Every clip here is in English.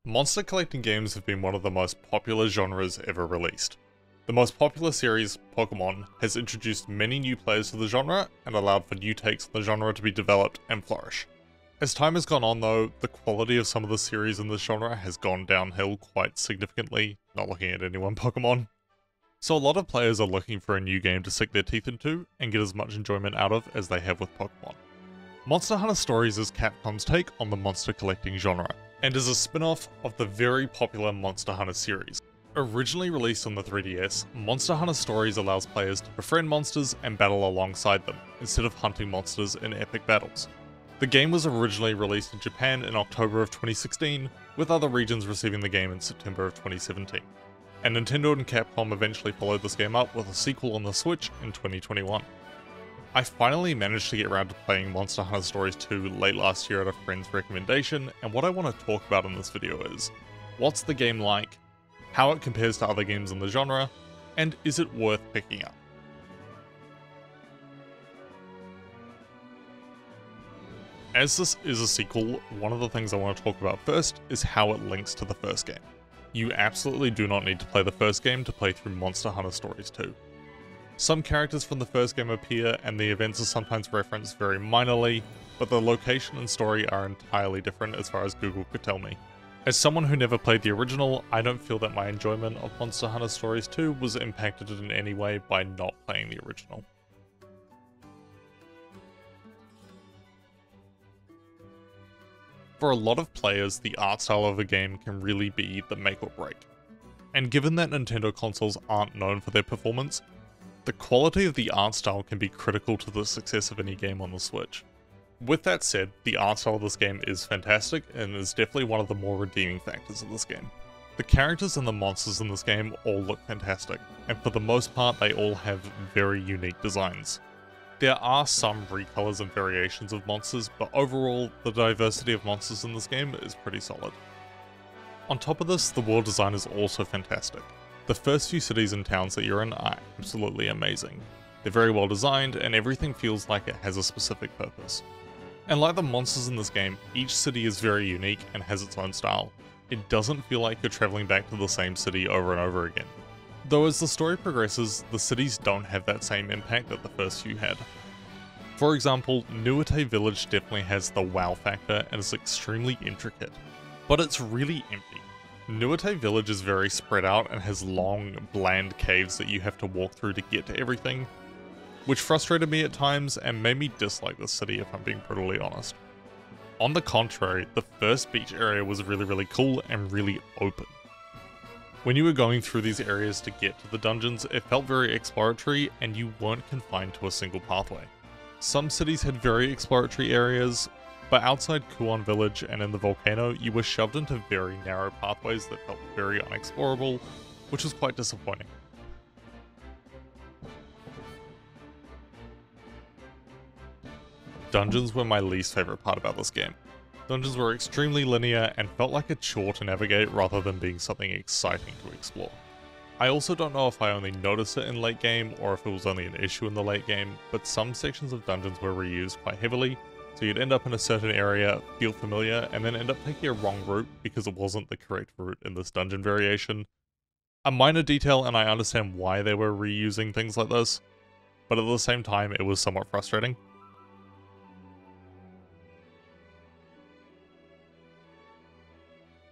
Monster collecting games have been one of the most popular genres ever released. The most popular series, Pokemon, has introduced many new players to the genre and allowed for new takes on the genre to be developed and flourish. As time has gone on though, the quality of some of the series in this genre has gone downhill quite significantly, not looking at any one Pokemon. So a lot of players are looking for a new game to sink their teeth into and get as much enjoyment out of as they have with Pokemon. Monster Hunter Stories is Capcom's take on the monster collecting genre, and is a spin-off of the very popular Monster Hunter series. Originally released on the 3DS, Monster Hunter Stories allows players to befriend monsters and battle alongside them, instead of hunting monsters in epic battles. The game was originally released in Japan in October of 2016, with other regions receiving the game in September of 2017. And Nintendo and Capcom eventually followed this game up with a sequel on the Switch in 2021. I finally managed to get around to playing Monster Hunter Stories 2 late last year at a friend's recommendation, and what I want to talk about in this video is, what's the game like, how it compares to other games in the genre, and is it worth picking up? As this is a sequel, one of the things I want to talk about first is how it links to the first game. You absolutely do not need to play the first game to play through Monster Hunter Stories 2. Some characters from the first game appear, and the events are sometimes referenced very minorly, but the location and story are entirely different as far as Google could tell me. As someone who never played the original, I don't feel that my enjoyment of Monster Hunter Stories 2 was impacted in any way by not playing the original. For a lot of players, the art style of a game can really be the make or break. And given that Nintendo consoles aren't known for their performance, the quality of the art style can be critical to the success of any game on the Switch. With that said, the art style of this game is fantastic and is definitely one of the more redeeming factors of this game. The characters and the monsters in this game all look fantastic, and for the most part they all have very unique designs. There are some recolors and variations of monsters, but overall, the diversity of monsters in this game is pretty solid. On top of this, the world design is also fantastic. The first few cities and towns that you're in are absolutely amazing. They're very well designed, and everything feels like it has a specific purpose. And like the monsters in this game, each city is very unique and has its own style. It doesn't feel like you're traveling back to the same city over and over again. Though as the story progresses, the cities don't have that same impact that the first few had. For example, Nuite Village definitely has the wow factor and is extremely intricate, but it's really empty. Nuite Village is very spread out and has long, bland caves that you have to walk through to get to everything, which frustrated me at times and made me dislike the city if I'm being brutally honest. On the contrary, the first beach area was really cool and really open. When you were going through these areas to get to the dungeons, it felt very exploratory and you weren't confined to a single pathway. Some cities had very exploratory areas, but outside Kuon Village and in the volcano, you were shoved into very narrow pathways that felt very unexplorable, which was quite disappointing. Dungeons were my least favourite part about this game. Dungeons were extremely linear and felt like a chore to navigate rather than being something exciting to explore. I also don't know if I only noticed it in late game or if it was only an issue in the late game, but some sections of dungeons were reused quite heavily, so you'd end up in a certain area, feel familiar, and then end up taking a wrong route because it wasn't the correct route in this dungeon variation. A minor detail, and I understand why they were reusing things like this, but at the same time it was somewhat frustrating.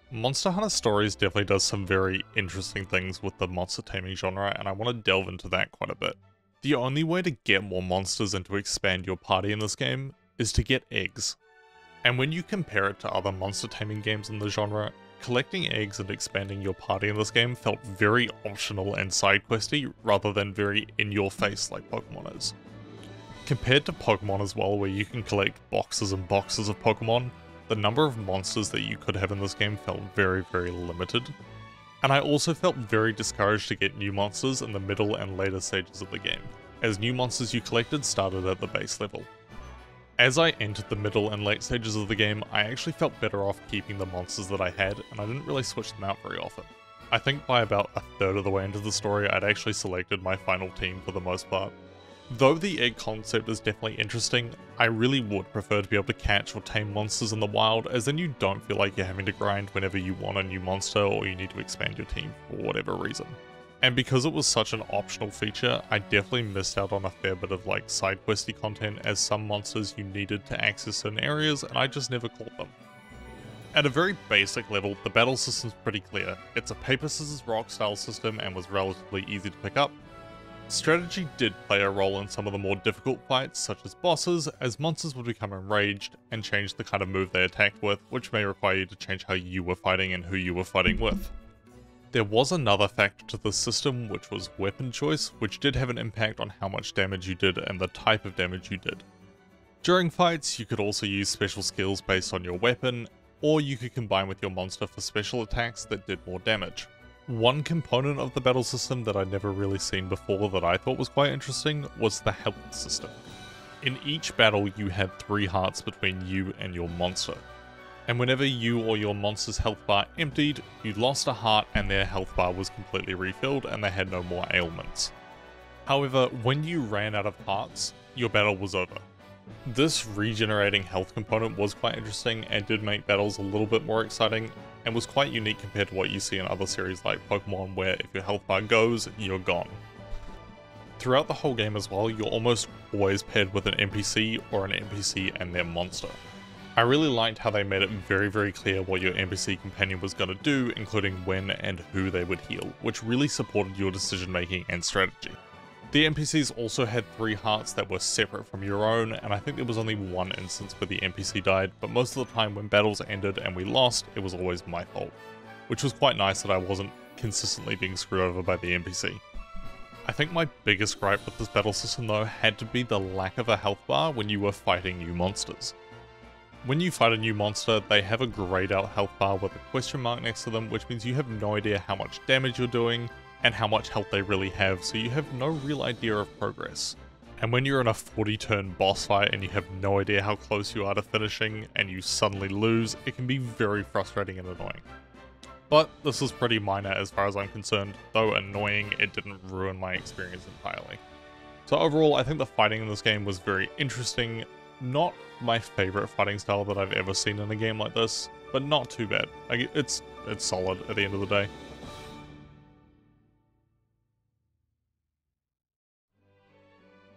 Monster Hunter Stories definitely does some very interesting things with the monster taming genre, and I want to delve into that quite a bit. The only way to get more monsters and to expand your party in this game is to get eggs. And when you compare it to other monster taming games in the genre, collecting eggs and expanding your party in this game felt very optional and side questy rather than very in-your-face like Pokemon is. Compared to Pokemon as well, where you can collect boxes and boxes of Pokemon, the number of monsters that you could have in this game felt very limited. And I also felt very discouraged to get new monsters in the middle and later stages of the game, as new monsters you collected started at the base level. As I entered the middle and late stages of the game, I actually felt better off keeping the monsters that I had, and I didn't really switch them out very often. I think by about a third of the way into the story, I'd actually selected my final team for the most part. Though the egg concept is definitely interesting, I really would prefer to be able to catch or tame monsters in the wild, as then you don't feel like you're having to grind whenever you want a new monster or you need to expand your team for whatever reason. And because it was such an optional feature, I definitely missed out on a fair bit of like side questy content, as some monsters you needed to access certain areas and I just never caught them. At a very basic level, the battle system's pretty clear. It's a paper scissors rock style system and was relatively easy to pick up. Strategy did play a role in some of the more difficult fights, such as bosses, as monsters would become enraged and change the kind of move they attacked with, which may require you to change how you were fighting and who you were fighting with. There was another factor to the system, which was weapon choice, which did have an impact on how much damage you did and the type of damage you did. During fights, you could also use special skills based on your weapon, or you could combine with your monster for special attacks that did more damage. One component of the battle system that I'd never really seen before that I thought was quite interesting was the health system. In each battle you had 3 hearts between you and your monster, and whenever you or your monster's health bar emptied, you lost a heart and their health bar was completely refilled and they had no more ailments. However, when you ran out of hearts, your battle was over. This regenerating health component was quite interesting and did make battles a little bit more exciting, and was quite unique compared to what you see in other series like Pokemon, where if your health bar goes, you're gone. Throughout the whole game as well, you're almost always paired with an NPC or an NPC and their monster. I really liked how they made it very clear what your NPC companion was going to do, including when and who they would heal, which really supported your decision making and strategy. The NPCs also had 3 hearts that were separate from your own, and I think there was only one instance where the NPC died, but most of the time when battles ended and we lost, it was always my fault, which was quite nice that I wasn't consistently being screwed over by the NPC. I think my biggest gripe with this battle system though had to be the lack of a health bar when you were fighting new monsters. When you fight a new monster, they have a grayed out health bar with a question mark next to them, which means you have no idea how much damage you're doing, and how much health they really have, so you have no real idea of progress. And when you're in a 40 turn boss fight and you have no idea how close you are to finishing, and you suddenly lose, it can be very frustrating and annoying. But this is pretty minor as far as I'm concerned, though annoying, it didn't ruin my experience entirely. So overall, I think the fighting in this game was very interesting. Not my favorite fighting style that I've ever seen in a game like this, but not too bad. It's solid at the end of the day.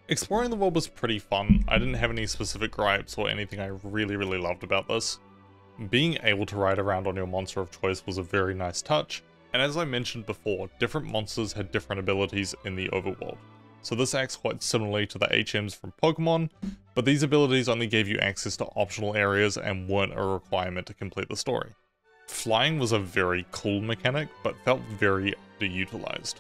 Exploring the world was pretty fun. I didn't have any specific gripes or anything I really loved about this. Being able to ride around on your monster of choice was a very nice touch, and as I mentioned before, different monsters had different abilities in the overworld. So this acts quite similarly to the HMs from Pokemon, but these abilities only gave you access to optional areas and weren't a requirement to complete the story. Flying was a very cool mechanic, but felt very underutilized.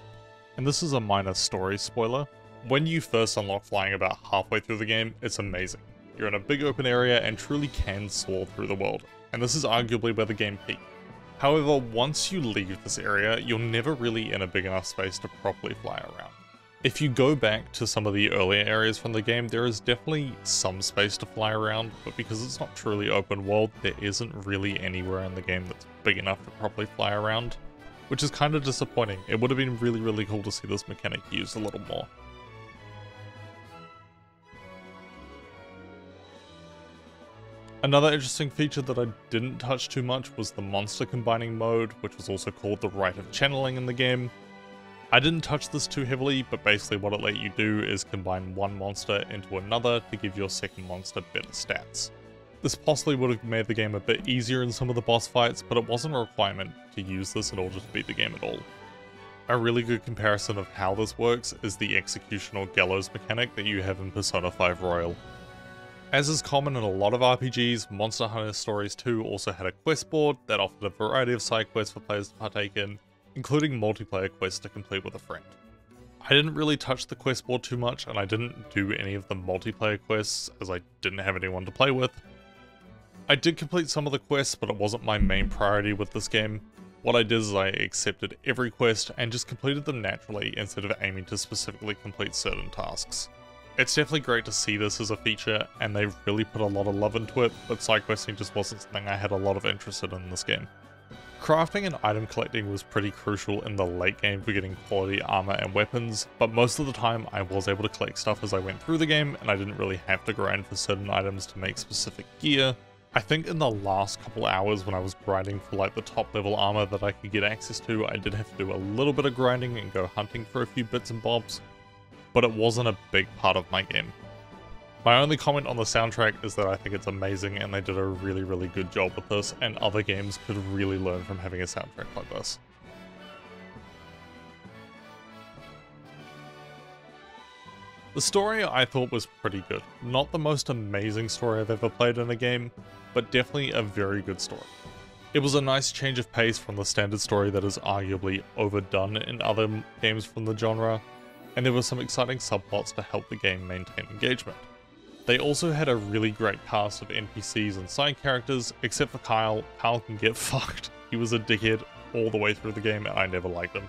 And this is a minor story spoiler. When you first unlock flying about halfway through the game, it's amazing. You're in a big open area and truly can soar through the world, and this is arguably where the game peaked. However, once you leave this area, you're never really in a big enough space to properly fly around. If you go back to some of the earlier areas from the game, there is definitely some space to fly around, but because it's not truly open world, there isn't really anywhere in the game that's big enough to properly fly around, which is kind of disappointing. It would have been really cool to see this mechanic used a little more. Another interesting feature that I didn't touch too much was the monster combining mode, which was also called the Rite of Channeling in the game. I didn't touch this too heavily, but basically what it let you do is combine one monster into another to give your second monster better stats. This possibly would have made the game a bit easier in some of the boss fights, but it wasn't a requirement to use this in order to beat the game at all. A really good comparison of how this works is the execution or gallows mechanic that you have in Persona 5 Royal. As is common in a lot of RPGs, Monster Hunter Stories 2 also had a quest board that offered a variety of side quests for players to partake in, including multiplayer quests to complete with a friend. I didn't really touch the quest board too much, and I didn't do any of the multiplayer quests as I didn't have anyone to play with. I did complete some of the quests, but it wasn't my main priority with this game. What I did is I accepted every quest and just completed them naturally instead of aiming to specifically complete certain tasks. It's definitely great to see this as a feature, and they've really put a lot of love into it, but side questing just wasn't something I had a lot of interest in this game. Crafting and item collecting was pretty crucial in the late game for getting quality armor and weapons, but most of the time I was able to collect stuff as I went through the game and I didn't really have to grind for certain items to make specific gear. I think in the last couple hours when I was grinding for like the top level armor that I could get access to, I did have to do a little bit of grinding and go hunting for a few bits and bobs, but it wasn't a big part of my game. My only comment on the soundtrack is that I think it's amazing and they did a really good job with this, and other games could really learn from having a soundtrack like this. The story I thought was pretty good. Not the most amazing story I've ever played in a game, but definitely a very good story. It was a nice change of pace from the standard story that is arguably overdone in other games from the genre, and there were some exciting subplots to help the game maintain engagement. They also had a really great cast of NPCs and side characters, except for Kyle. Kyle can get fucked. He was a dickhead all the way through the game and I never liked him.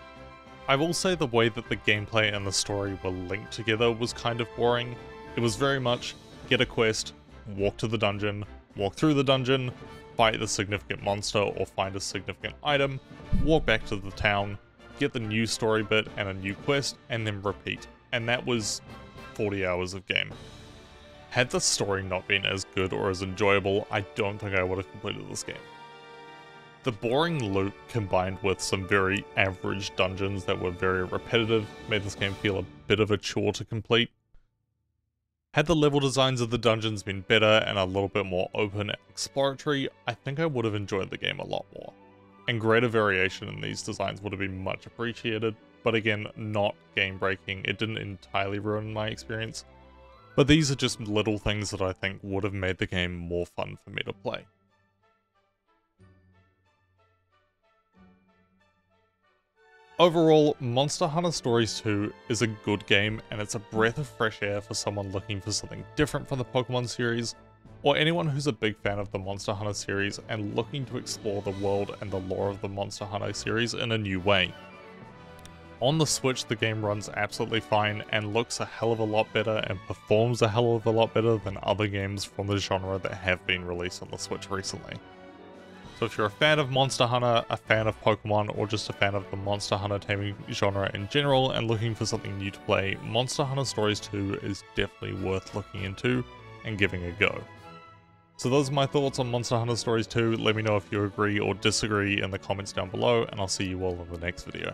I will say the way that the gameplay and the story were linked together was kind of boring. It was very much get a quest, walk to the dungeon, walk through the dungeon, fight the significant monster or find a significant item, walk back to the town, get the new story bit and a new quest, and then repeat. And that was 40 hours of game. Had the story not been as good or as enjoyable, I don't think I would have completed this game. The boring loot combined with some very average dungeons that were very repetitive made this game feel a bit of a chore to complete. Had the level designs of the dungeons been better and a little bit more open and exploratory, I think I would have enjoyed the game a lot more. And greater variation in these designs would have been much appreciated, but again, not game breaking. It didn't entirely ruin my experience. But these are just little things that I think would have made the game more fun for me to play. Overall, Monster Hunter Stories 2 is a good game, and it's a breath of fresh air for someone looking for something different from the Pokemon series, or anyone who's a big fan of the Monster Hunter series and looking to explore the world and the lore of the Monster Hunter series in a new way. On the Switch, the game runs absolutely fine and looks a hell of a lot better and performs a hell of a lot better than other games from the genre that have been released on the Switch recently. So if you're a fan of Monster Hunter, a fan of Pokemon, or just a fan of the Monster Hunter taming genre in general and looking for something new to play, Monster Hunter Stories 2 is definitely worth looking into and giving a go. So those are my thoughts on Monster Hunter Stories 2. Let me know if you agree or disagree in the comments down below, and I'll see you all in the next video.